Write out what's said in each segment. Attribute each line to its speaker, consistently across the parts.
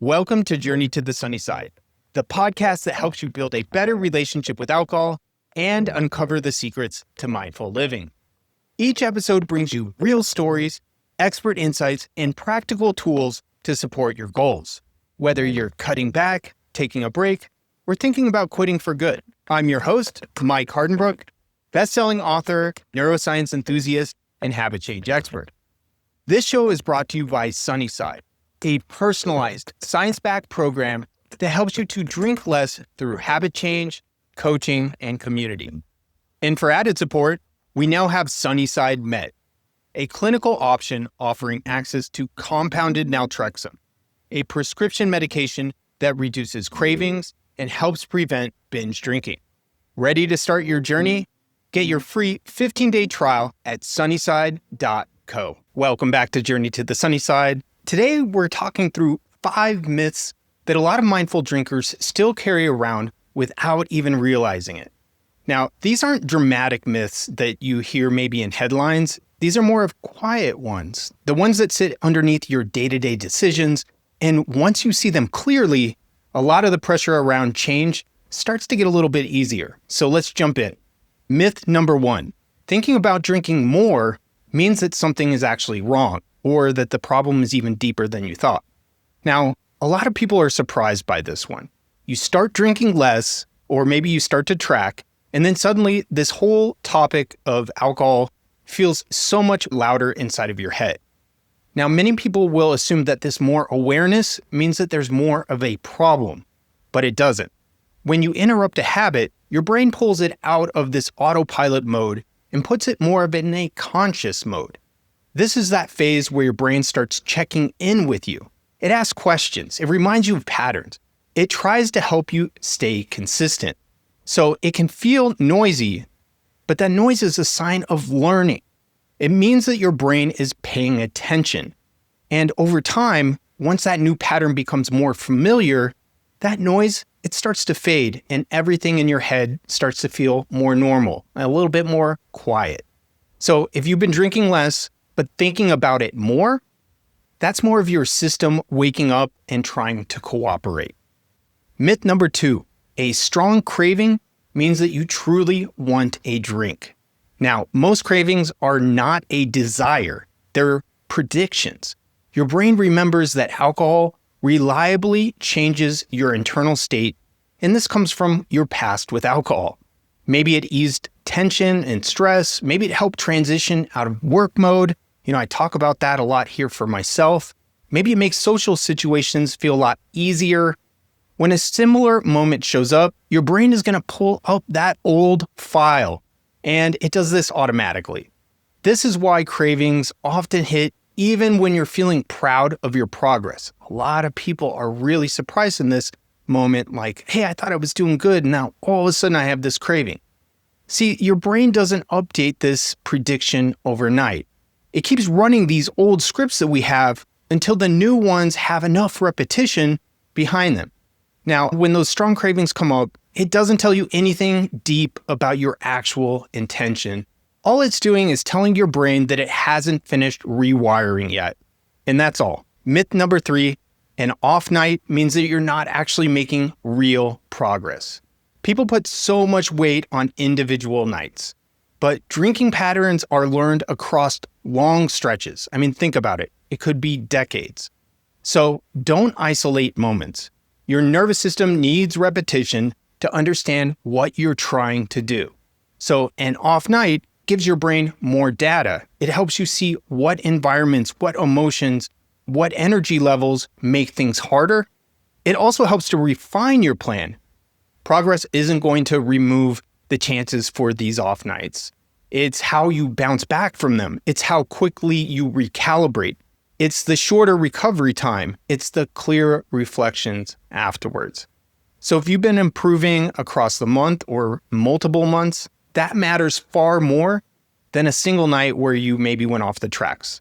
Speaker 1: Welcome to Journey to the Sunnyside, the podcast that helps you build a better relationship with alcohol and uncover the secrets to mindful living. Each episode brings you real stories, expert insights, and practical tools to support your goals. Whether you're cutting back, taking a break, or thinking about quitting for good. I'm your host, Mike Hardenbrook, best-selling author, neuroscience enthusiast, and habit change expert. This show is brought to you by Sunnyside, a personalized, science-backed program that helps you to drink less through habit change, coaching, and community. And for added support, we now have Sunnyside Med, a clinical option offering access to compounded naltrexone, a prescription medication that reduces cravings and helps prevent binge drinking. Ready to start your journey? Get your free 15-day trial at sunnyside.co. Welcome back to Journey to the Sunnyside. Today, we're talking through 5 myths that a lot of mindful drinkers still carry around without even realizing it. Now, these aren't dramatic myths that you hear maybe in headlines. These are more of quiet ones, the ones that sit underneath your day-to-day decisions. And once you see them clearly, a lot of the pressure around change starts to get a little bit easier. So let's jump in. Myth number 1, thinking about drinking more means that something is actually wrong, or that the problem is even deeper than you thought. Now, a lot of people are surprised by this one. You start drinking less, or maybe you start to track, and then suddenly this whole topic of alcohol feels so much louder inside of your head. Now, many people will assume that this more awareness means that there's more of a problem, but it doesn't. When you interrupt a habit, your brain pulls it out of this autopilot mode and puts it more of in a conscious mode. This is that phase where your brain starts checking in with you. It asks questions. It reminds you of patterns. It tries to help you stay consistent. So it can feel noisy, but that noise is a sign of learning. It means that your brain is paying attention. And over time, once that new pattern becomes more familiar, that noise, it starts to fade and everything in your head starts to feel more normal, a little bit more quiet. So if you've been drinking less, but thinking about it more, that's more of your system waking up and trying to cooperate. Myth number 2, a strong craving means that you truly want a drink. Now, most cravings are not a desire, they're predictions. Your brain remembers that alcohol reliably changes your internal state, and this comes from your past with alcohol. Maybe it eased tension and stress, maybe it helped transition out of work mode. I talk about that a lot here for myself. Maybe it makes social situations feel a lot easier. When a similar moment shows up, your brain is going to pull up that old file, and it does this automatically. This is why cravings often hit even when you're feeling proud of your progress. A lot of people are really surprised in this moment, like, hey, I thought I was doing good, and now all of a sudden I have this craving. See, your brain doesn't update this prediction overnight. It keeps running these old scripts that we have until the new ones have enough repetition behind them. Now, when those strong cravings come up, it doesn't tell you anything deep about your actual intention. All it's doing is telling your brain that it hasn't finished rewiring yet. And that's all. Myth number 3, an off night means that you're not actually making real progress. People put so much weight on individual nights, but drinking patterns are learned across long stretches. I mean, think about it. It could be decades. So don't isolate moments. Your nervous system needs repetition to understand what you're trying to do. So an off night gives your brain more data. It helps you see what environments, what emotions, what energy levels make things harder. It also helps to refine your plan. Progress isn't going to remove the chances for these off nights. It's how you bounce back from them. It's how quickly you recalibrate. It's the shorter recovery time. It's the clear reflections afterwards. So if you've been improving across the month or multiple months, that matters far more than a single night where you maybe went off the tracks.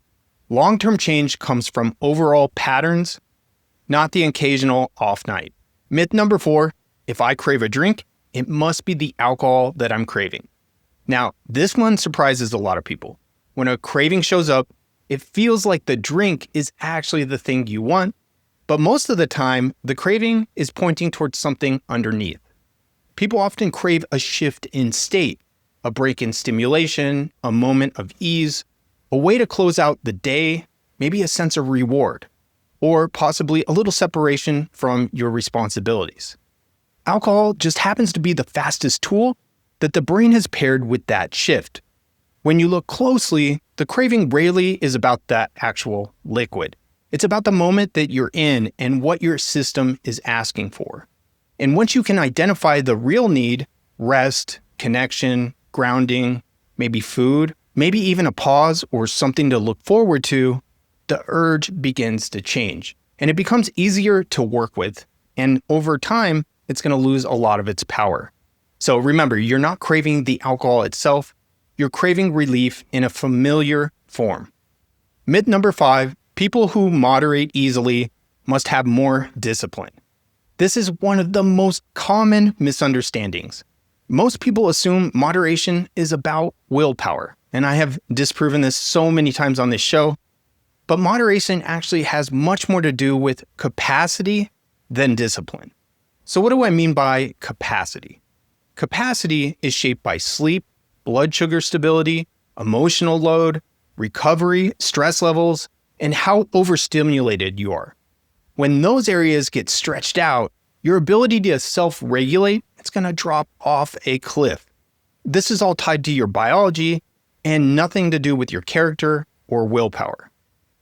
Speaker 1: Long-term change comes from overall patterns, not the occasional off night. Myth number 4, if I crave a drink, it must be the alcohol that I'm craving. Now, this one surprises a lot of people. When a craving shows up, it feels like the drink is actually the thing you want, But most of the time, the craving is pointing towards something underneath. People often crave a shift in state, a break in stimulation, a moment of ease, a way to close out the day, maybe a sense of reward, or possibly a little separation from your responsibilities. Alcohol just happens to be the fastest tool that the brain has paired with that shift. When you look closely, the craving rarely is about that actual liquid. It's about the moment that you're in and what your system is asking for. And once you can identify the real need, rest, connection, grounding, maybe food, maybe even a pause or something to look forward to, the urge begins to change. And it becomes easier to work with. And over time, it's going to lose a lot of its power. So remember, you're not craving the alcohol itself. You're craving relief in a familiar form. Myth number 5, people who moderate easily must have more discipline. This is one of the most common misunderstandings. Most people assume moderation is about willpower, and I have disproven this so many times on this show, but moderation actually has much more to do with capacity than discipline. So what do I mean by capacity? Capacity is shaped by sleep, blood sugar stability, emotional load, recovery, stress levels, and how overstimulated you are. When those areas get stretched out, your ability to self-regulate, it's going to drop off a cliff. This is all tied to your biology and nothing to do with your character or willpower.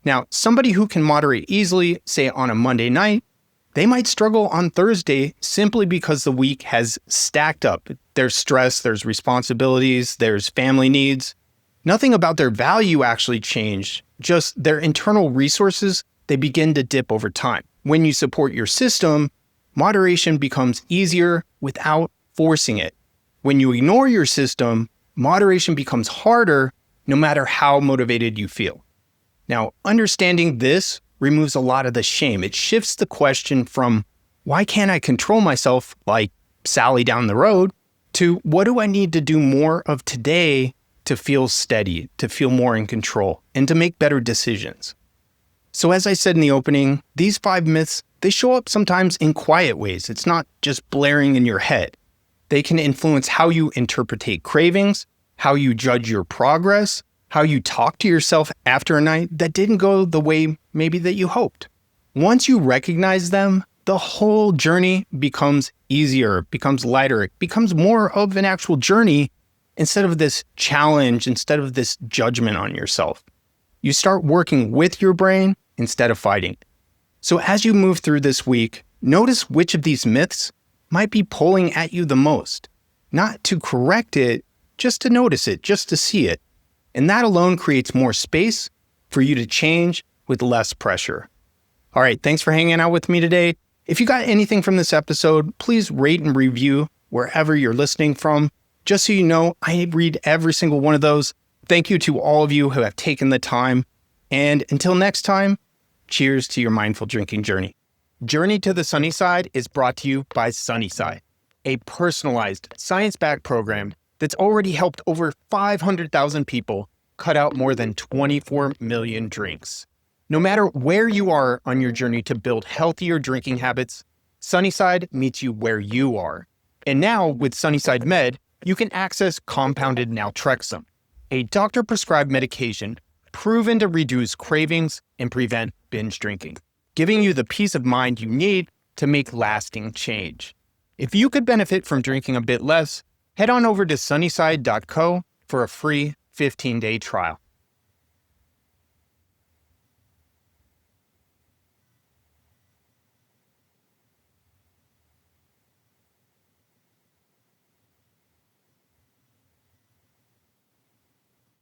Speaker 1: Now, somebody who can moderate easily, say on a Monday night, they might struggle on Thursday simply because the week has stacked up. There's stress, there's responsibilities, there's family needs. Nothing about their value actually changed, just their internal resources, they begin to dip over time. When you support your system, moderation becomes easier without forcing it. When you ignore your system, moderation becomes harder no matter how motivated you feel. Now, understanding this removes a lot of the shame. It shifts the question from, why can't I control myself like Sally down the road, to what do I need to do more of today to feel steady, to feel more in control, and to make better decisions. So as I said in the opening, these 5 myths, they show up sometimes in quiet ways. It's not just blaring in your head. They can influence how you interpret cravings, how you judge your progress, how you talk to yourself after a night that didn't go the way maybe that you hoped. Once you recognize them, the whole journey becomes easier, becomes lighter. It becomes more of an actual journey instead of this challenge, instead of this judgment on yourself. You start working with your brain instead of fighting it. So as you move through this week, notice which of these myths might be pulling at you the most. Not to correct it, just to notice it, just to see it. And that alone creates more space for you to change with less pressure. All right, thanks for hanging out with me today. If you got anything from this episode, please rate and review wherever you're listening from. Just so you know, I read every single one of those. Thank you to all of you who have taken the time. And until next time, cheers to your mindful drinking journey. Journey to the Sunnyside is brought to you by Sunnyside, a personalized, science-backed program that's already helped over 500,000 people cut out more than 24 million drinks. No matter where you are on your journey to build healthier drinking habits, Sunnyside meets you where you are. And now with Sunnyside Med, you can access compounded naltrexone, a doctor-prescribed medication proven to reduce cravings and prevent binge drinking, giving you the peace of mind you need to make lasting change. If you could benefit from drinking a bit less, head on over to sunnyside.co for a free 15-day trial.